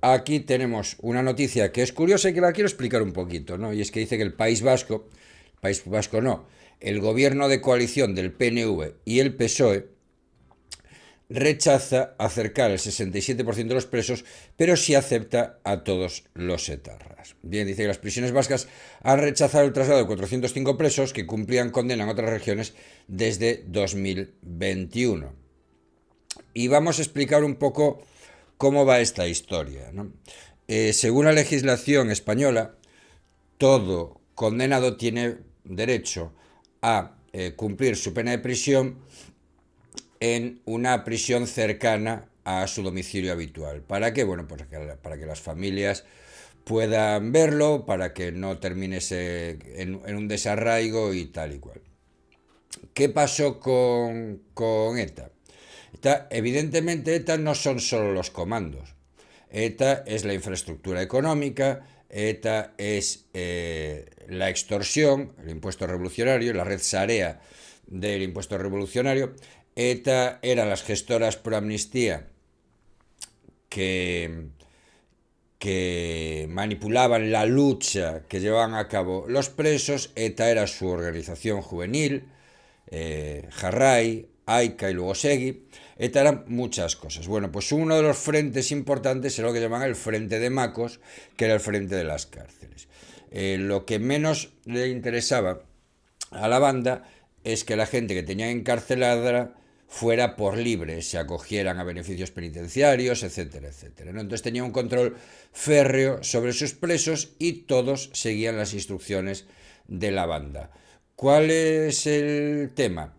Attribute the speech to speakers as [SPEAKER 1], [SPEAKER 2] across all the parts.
[SPEAKER 1] aquí tenemos una noticia que es curiosa y que la quiero explicar un poquito, ¿no? Y es que dice que País Vasco no, el gobierno de coalición del PNV y el PSOE rechaza acercar el 67% de los presos, pero sí acepta a todos los etarras. Bien, dice que las prisiones vascas han rechazado el traslado de 405 presos que cumplían condena en otras regiones desde 2021. Y vamos a explicar un poco cómo va esta historia, ¿no? Según la legislación española, todo condenado tiene derecho a cumplir su pena de prisión en una prisión cercana a su domicilio habitual. ¿Para qué? Bueno, pues para que las familias puedan verlo, para que no termine en un desarraigo y tal y cual. ¿Qué pasó con ETA? Evidentemente, ETA no son solo los comandos. ETA es la infraestructura económica, ETA es la extorsión, el impuesto revolucionario, la red Sarea del impuesto revolucionario. ETA eran las gestoras pro amnistía que, que manipulaban la lucha que llevaban a cabo los presos. ETA era su organización juvenil, Jarray, AICA y luego Segui. ETA eran muchas cosas. Bueno, pues uno de los frentes importantes era lo que llamaban el Frente de Macos, que era el frente de las cárceles. Lo que menos le interesaba a la banda es que la gente que tenía encarcelada fuera por libre, se acogieran a beneficios penitenciarios, etcétera, etcétera, ¿no? Entonces tenía un control férreo sobre sus presos y todos seguían las instrucciones de la banda. ¿Cuál es el tema?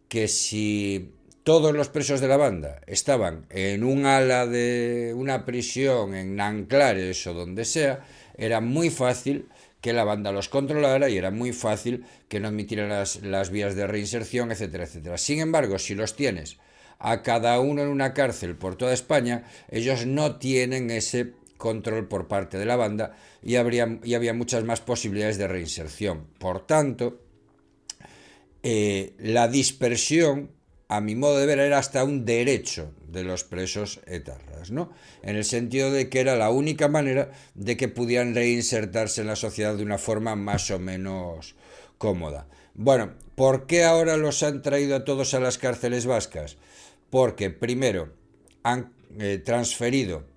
[SPEAKER 1] Que si todos los presos de la banda estaban en un ala de una prisión, en Nanclares o donde sea, era muy fácil que la banda los controlara y era muy fácil que no admitieran las vías de reinserción, etcétera, etcétera. Sin embargo, si los tienes a cada uno en una cárcel por toda España, ellos no tienen ese control por parte de la banda y había muchas más posibilidades de reinserción. Por tanto, la dispersión, a mi modo de ver, era hasta un derecho de los presos etarras, ¿no? En el sentido de que era la única manera de que pudieran reinsertarse en la sociedad de una forma más o menos cómoda. Bueno, ¿por qué ahora los han traído a todos a las cárceles vascas? Porque primero han transferido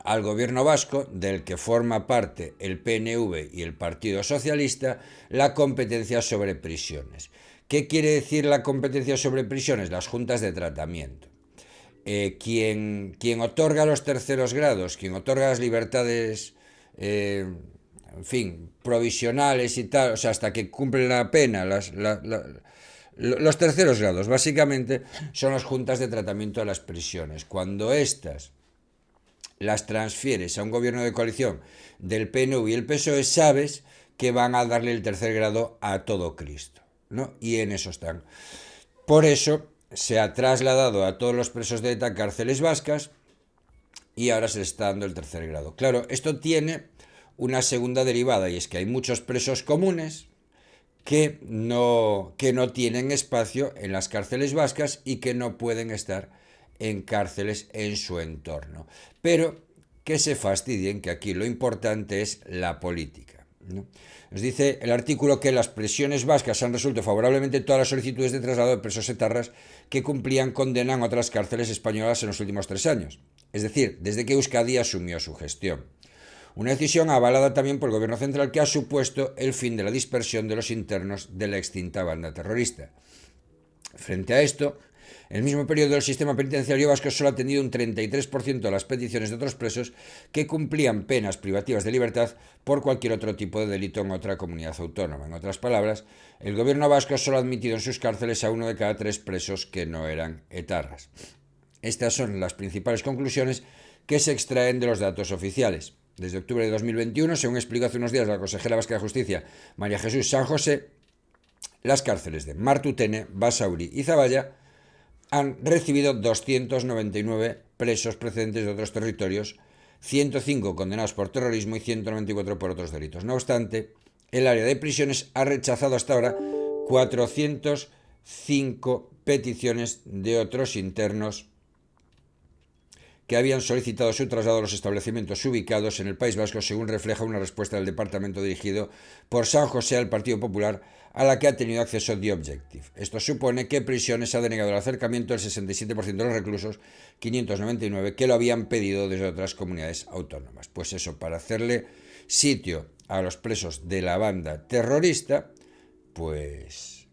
[SPEAKER 1] al gobierno vasco, del que forma parte el PNV y el Partido Socialista, la competencia sobre prisiones. ¿Qué quiere decir la competencia sobre prisiones? Las juntas de tratamiento. Quien otorga los terceros grados, quien otorga las libertades, en fin, provisionales y tal, o sea, hasta que cumplen la pena, los terceros grados, básicamente, son las juntas de tratamiento de las prisiones. Cuando estas las transfieres a un gobierno de coalición del PNV y el PSOE, sabes que van a darle el tercer grado a todo Cristo, ¿no? Y en eso están. Por eso se ha trasladado a todos los presos de ETA a cárceles vascas y ahora se les está dando el tercer grado. Claro, esto tiene una segunda derivada y es que hay muchos presos comunes que no tienen espacio en las cárceles vascas y que no pueden estar en cárceles en su entorno. Pero que se fastidien, que aquí lo importante es la política, ¿no? Nos dice el artículo que las prisiones vascas han resuelto favorablemente todas las solicitudes de traslado de presos etarras que cumplían condena en otras cárceles españolas en los últimos 3 años. Es decir, desde que Euskadi asumió su gestión. Una decisión avalada también por el gobierno central que ha supuesto el fin de la dispersión de los internos de la extinta banda terrorista. Frente a esto, en el mismo periodo el sistema penitenciario vasco solo ha atendido un 33% de las peticiones de otros presos que cumplían penas privativas de libertad por cualquier otro tipo de delito en otra comunidad autónoma. En otras palabras, el gobierno vasco solo ha admitido en sus cárceles a 1 de cada 3 presos que no eran etarras. Estas son las principales conclusiones que se extraen de los datos oficiales. Desde octubre de 2021, según explicó hace unos días la consejera vasca de Justicia, María Jesús San José, las cárceles de Martutene, Basauri y Zaballa han recibido 299 presos procedentes de otros territorios, 105 condenados por terrorismo y 194 por otros delitos. No obstante, el área de prisiones ha rechazado hasta ahora 405 peticiones de otros internos que habían solicitado su traslado a los establecimientos ubicados en el País Vasco, según refleja una respuesta del departamento dirigido por San José al Partido Popular, a la que ha tenido acceso The Objective. Esto supone que Prisiones ha denegado el acercamiento del 67% de los reclusos, 599, que lo habían pedido desde otras comunidades autónomas. Pues eso, para hacerle sitio a los presos de la banda terrorista, pues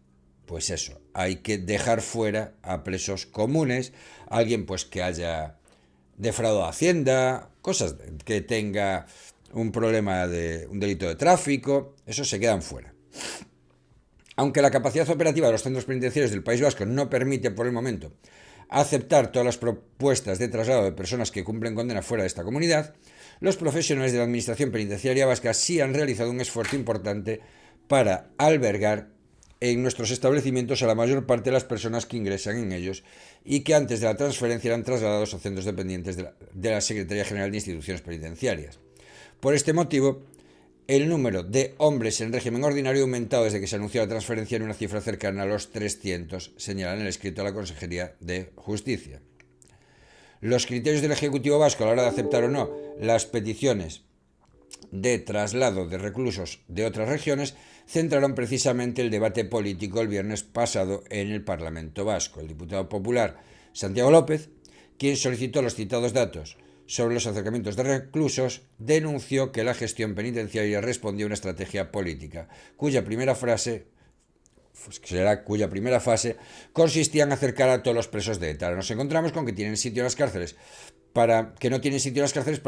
[SPEAKER 1] eso, hay que dejar fuera a presos comunes, alguien pues que haya defraudado a Hacienda, cosas que tenga un problema de un delito de tráfico, esos se quedan fuera. Aunque la capacidad operativa de los centros penitenciarios del País Vasco no permite por el momento aceptar todas las propuestas de traslado de personas que cumplen condena fuera de esta comunidad, los profesionales de la Administración Penitenciaria Vasca sí han realizado un esfuerzo importante para albergar en nuestros establecimientos a la mayor parte de las personas que ingresan en ellos y que antes de la transferencia eran trasladados a centros dependientes de la Secretaría General de Instituciones Penitenciarias. Por este motivo, el número de hombres en régimen ordinario ha aumentado desde que se anunció la transferencia en una cifra cercana a los 300, señala en el escrito a la Consejería de Justicia. Los criterios del Ejecutivo Vasco a la hora de aceptar o no las peticiones de traslado de reclusos de otras regiones centraron precisamente el debate político el viernes pasado en el Parlamento Vasco. El diputado popular Santiago López, quien solicitó los citados datos sobre los acercamientos de reclusos, denunció que la gestión penitenciaria respondía a una estrategia política, cuya primera fase consistía en acercar a todos los presos de ETA. Nos encontramos con que tienen sitio en las cárceles para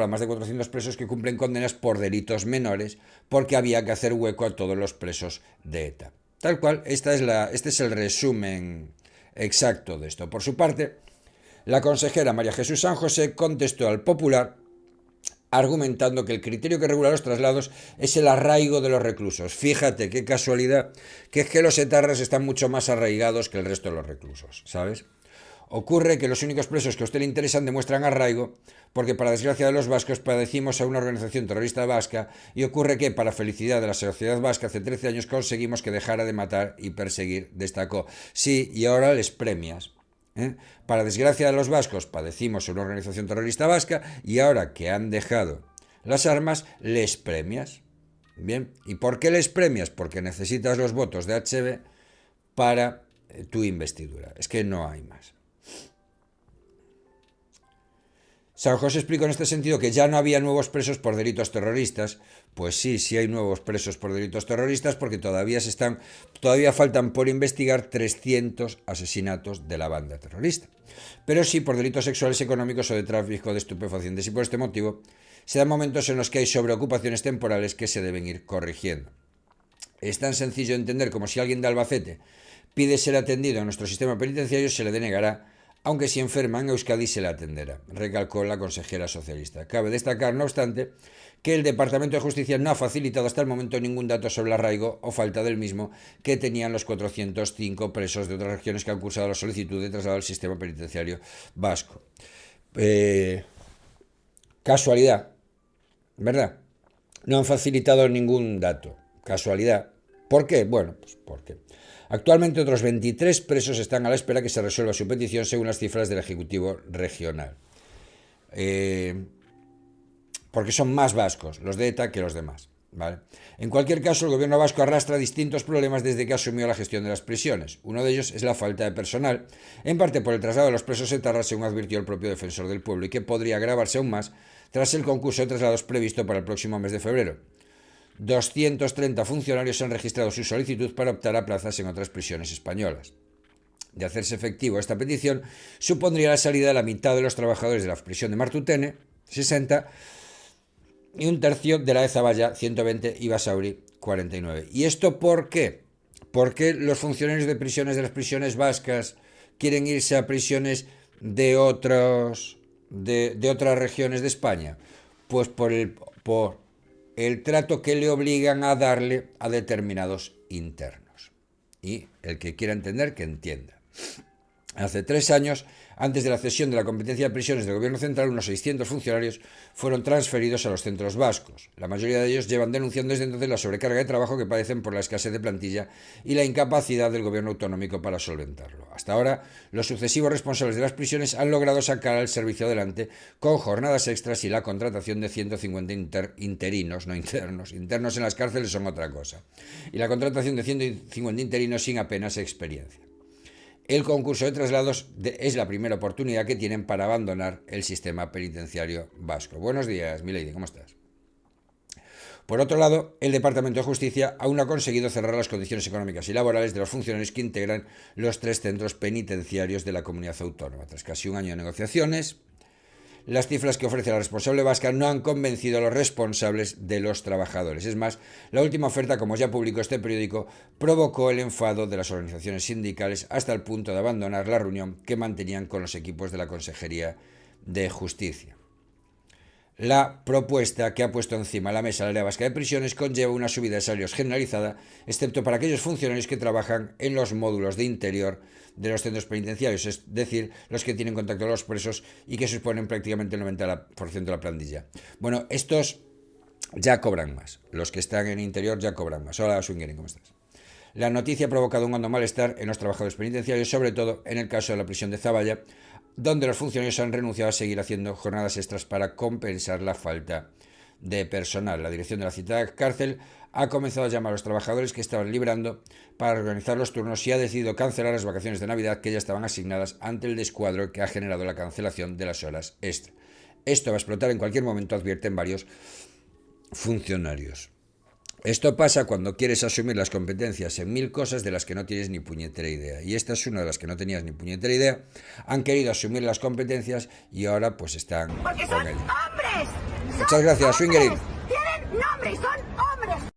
[SPEAKER 1] más de 400 presos que cumplen condenas por delitos menores, porque había que hacer hueco a todos los presos de ETA. Tal cual, este es el resumen exacto de esto. Por su parte, la consejera María Jesús San José contestó al Popular argumentando que el criterio que regula los traslados es el arraigo de los reclusos. Fíjate qué casualidad, que es que los etarras están mucho más arraigados que el resto de los reclusos, ¿sabes? Ocurre que los únicos presos que a usted le interesan demuestran arraigo porque, para desgracia de los vascos, padecimos a una organización terrorista vasca, y ocurre que, para felicidad de la sociedad vasca, hace 13 años conseguimos que dejara de matar y perseguir, destacó. Sí, y ahora les premias. Para desgracia de los vascos, padecimos una organización terrorista vasca, y ahora que han dejado las armas, les premias. Bien, ¿y por qué les premias? Porque necesitas los votos de HB para tu investidura. Es que no hay más. San José explicó en este sentido que ya no había nuevos presos por delitos terroristas. Pues sí hay nuevos presos por delitos terroristas, porque todavía faltan por investigar 300 asesinatos de la banda terrorista. Pero sí por delitos sexuales, económicos o de tráfico de estupefacientes, y por este motivo se dan momentos en los que hay sobreocupaciones temporales que se deben ir corrigiendo. Es tan sencillo de entender como si alguien de Albacete pide ser atendido en nuestro sistema penitenciario, se le denegará, aunque si enferma en Euskadi se le atenderá, recalcó la consejera socialista. Cabe destacar, no obstante, que el Departamento de Justicia no ha facilitado hasta el momento ningún dato sobre el arraigo o falta del mismo que tenían los 405 presos de otras regiones que han cursado la solicitud de traslado al sistema penitenciario vasco. Casualidad, ¿verdad? No han facilitado ningún dato. Casualidad. ¿Por qué? Bueno, pues porque actualmente otros 23 presos están a la espera que se resuelva su petición, según las cifras del Ejecutivo Regional. Porque son más vascos los de ETA que los demás, ¿vale? En cualquier caso, el gobierno vasco arrastra distintos problemas desde que asumió la gestión de las prisiones. Uno de ellos es la falta de personal, en parte por el traslado de los presos etarras, según advirtió el propio defensor del pueblo, y que podría agravarse aún más tras el concurso de traslados previsto para el próximo mes de febrero. 230 funcionarios han registrado su solicitud para optar a plazas en otras prisiones españolas. De hacerse efectivo esta petición, supondría la salida de la mitad de los trabajadores de la prisión de Martutene, 60, y un tercio de la de Zaballa, 120, y Basauri, 49. ¿Y esto por qué? ¿Por qué los funcionarios de las prisiones vascas quieren irse a prisiones de otras regiones de España? Pues por el trato que le obligan a darle a determinados internos. Y el que quiera entender, que entienda. Hace 3 años Antes de la cesión de la competencia de prisiones del Gobierno central, unos 600 funcionarios fueron transferidos a los centros vascos. La mayoría de ellos llevan denunciando desde entonces la sobrecarga de trabajo que padecen por la escasez de plantilla y la incapacidad del Gobierno autonómico para solventarlo. Hasta ahora, los sucesivos responsables de las prisiones han logrado sacar al servicio adelante con jornadas extras y la contratación de 150 interinos, no internos. Internos en las cárceles son otra cosa. Y la contratación de 150 interinos sin apenas experiencia. El concurso de traslados es la primera oportunidad que tienen para abandonar el sistema penitenciario vasco. Buenos días, Milady, ¿cómo estás? Por otro lado, el Departamento de Justicia aún no ha conseguido cerrar las condiciones económicas y laborales de los funcionarios que integran los 3 centros penitenciarios de la comunidad autónoma. Tras casi un año de negociaciones, las cifras que ofrece la responsable vasca no han convencido a los responsables de los trabajadores. Es más, la última oferta, como ya publicó este periódico, provocó el enfado de las organizaciones sindicales hasta el punto de abandonar la reunión que mantenían con los equipos de la Consejería de Justicia. La propuesta que ha puesto encima la mesa la Área Vasca de Prisiones conlleva una subida de salarios generalizada, excepto para aquellos funcionarios que trabajan en los módulos de interior de los centros penitenciarios, es decir, los que tienen contacto con los presos y que suponen prácticamente el 90% de la plantilla. Bueno, estos ya cobran más, los que están en interior ya cobran más. Hola, Swingering, ¿cómo estás? La noticia ha provocado un hondo malestar en los trabajadores penitenciarios, sobre todo en el caso de la prisión de Zaballa, donde los funcionarios han renunciado a seguir haciendo jornadas extras para compensar la falta de personal. La dirección de la citada cárcel ha comenzado a llamar a los trabajadores que estaban librando para organizar los turnos y ha decidido cancelar las vacaciones de Navidad que ya estaban asignadas ante el descuadro que ha generado la cancelación de las horas extra. Esto va a explotar en cualquier momento, advierten varios funcionarios. Esto pasa cuando quieres asumir las competencias en 1000 cosas de las que no tienes ni puñetera idea. Y esta es una de las que no tenías ni puñetera idea. Han querido asumir las competencias y ahora pues están
[SPEAKER 2] porque
[SPEAKER 1] con
[SPEAKER 2] son
[SPEAKER 1] él.
[SPEAKER 2] hombres.
[SPEAKER 1] Muchas gracias, Swingering.